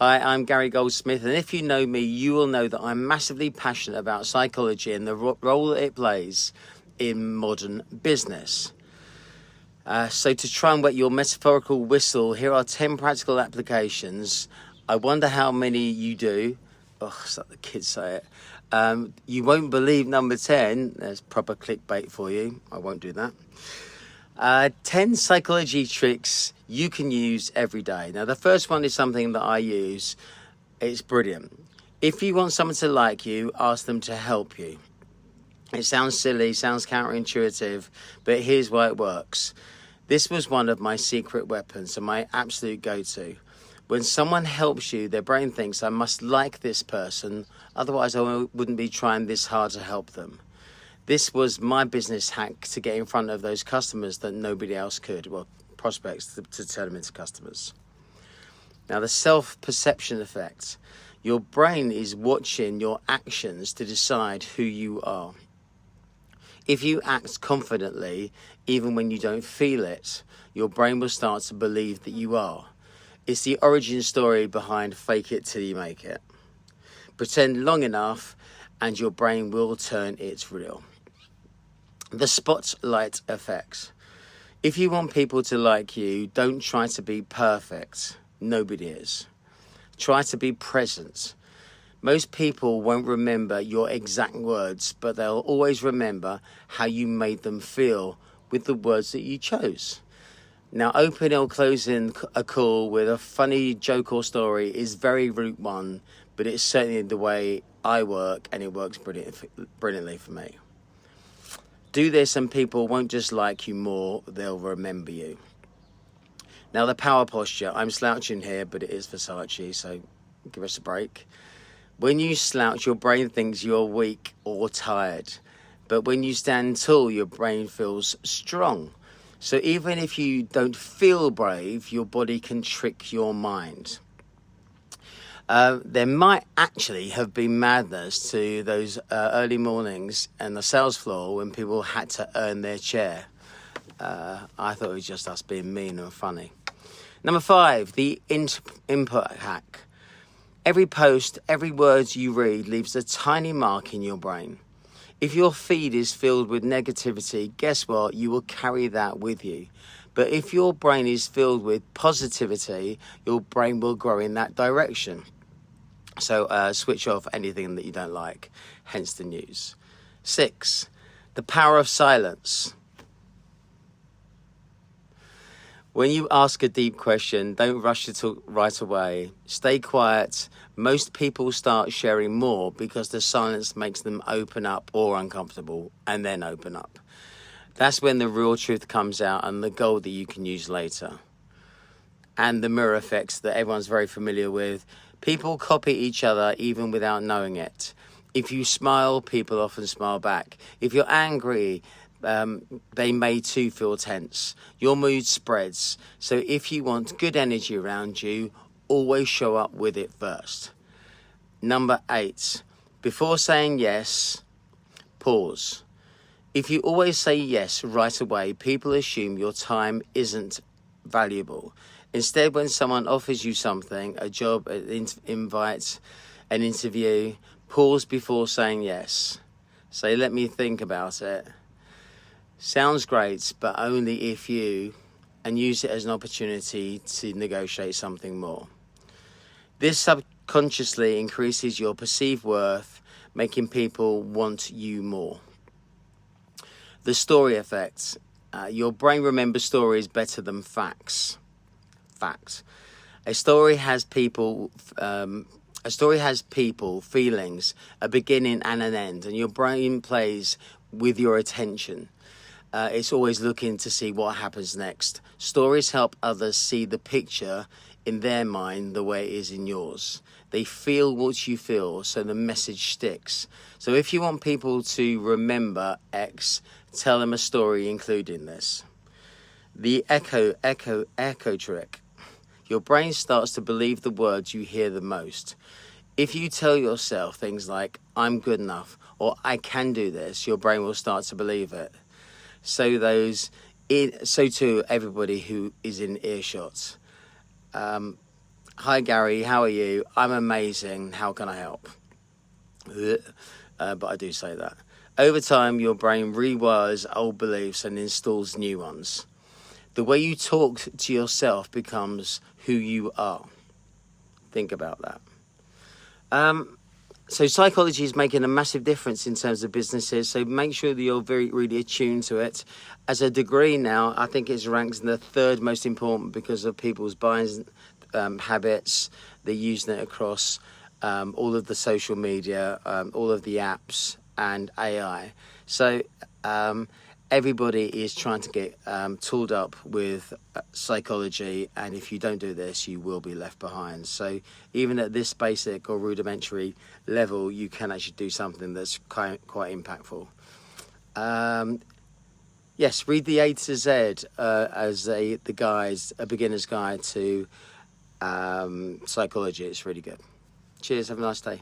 Hi, I'm Gary Goldsmith, and if you know me, you will know that I'm massively passionate about psychology and the role that it plays in modern business. So to try and wet your metaphorical whistle, here are 10 practical applications. I wonder how many you do. Oh, it's like the kids say it. You won't believe number 10. There's proper clickbait for you. I won't do that. 10 psychology tricks you can use every day. Now, the first one is something that I use. It's brilliant. If you want someone to like you, ask them to help you. It sounds silly, sounds counterintuitive, but here's why it works. This was one of my secret weapons and my absolute go-to. When someone helps you, their brain thinks, I must like this person, otherwise I wouldn't be trying this hard to help them. This was my business hack to get in front of those customers that nobody else could, well, prospects to turn them into customers. Now, the self-perception effect. Your brain is watching your actions to decide who you are. If you act confidently, even when you don't feel it, your brain will start to believe that you are. It's the origin story behind fake it till you make it. Pretend long enough and your brain will turn it real. The spotlight effect. If you want people to like you, don't try to be perfect. Nobody is. Try to be present. Most people won't remember your exact words, but they'll always remember how you made them feel with the words that you chose. Now, opening or closing a call with a funny joke or story is very route one, but it's certainly the way I work, and it works brilliantly for me. Do this and people won't just like you more, they'll remember you. Now, the power posture. I'm slouching here, but it is Versace, so give us a break. When you slouch, your brain thinks you're weak or tired. But when you stand tall, your brain feels strong. So even if you don't feel brave, your body can trick your mind. There might actually have been madness to those early mornings and the sales floor when people had to earn their chair. I thought it was just us being mean and funny. Number 5, the input hack. Every post, every word you read leaves a tiny mark in your brain. If your feed is filled with negativity, guess what? You will carry that with you. But if your brain is filled with positivity, your brain will grow in that direction. So switch off anything that you don't like, hence the news. 6, the power of silence. When you ask a deep question, don't rush to talk right away. Stay quiet. Most people start sharing more because the silence makes them open up or uncomfortable and then open up. That's when the real truth comes out and the gold that you can use later. And the mirror effects that everyone's very familiar with. People copy each other even without knowing it. If you smile, people often smile back. If you're angry, they may too feel tense. Your mood spreads. So if you want good energy around you, always show up with it first. Number 8, before saying yes, pause. If you always say yes right away, people assume your time isn't valuable. Instead, when someone offers you something, a job, an invite, an interview, pause before saying yes. Say, let me think about it. Sounds great, but only if you, and use it as an opportunity to negotiate something more. This subconsciously increases your perceived worth, making people want you more. The story effect. Your brain remembers stories better than facts. Fact. A story has people, feelings, a beginning and an end, and your brain plays with your attention. It's always looking to see what happens next. Stories help others see the picture in their mind the way it is in yours. They feel what you feel, so the message sticks. So if you want people to remember X, tell them a story including this. The echo trick. Your brain starts to believe the words you hear the most. If you tell yourself things like, I'm good enough, or I can do this, your brain will start to believe it. So too everybody who is in earshot. Hi Gary, how are you? I'm amazing. How can I help? But I do say that. Over time, your brain rewires old beliefs and installs new ones. The way you talk to yourself becomes who you are. Think about that. So psychology is making a massive difference in terms of businesses. So make sure that you're really attuned to it. As a degree now, I think it's ranked in the third most important because of people's buying habits. They're using it across all of the social media, all of the apps and AI. So everybody is trying to get tooled up with psychology, and if you don't do this, you will be left behind. So even at this basic or rudimentary level, you can actually do something that's quite impactful. Yes, read the A to Z as a beginner's guide to psychology. It's really good. Cheers, have a nice day.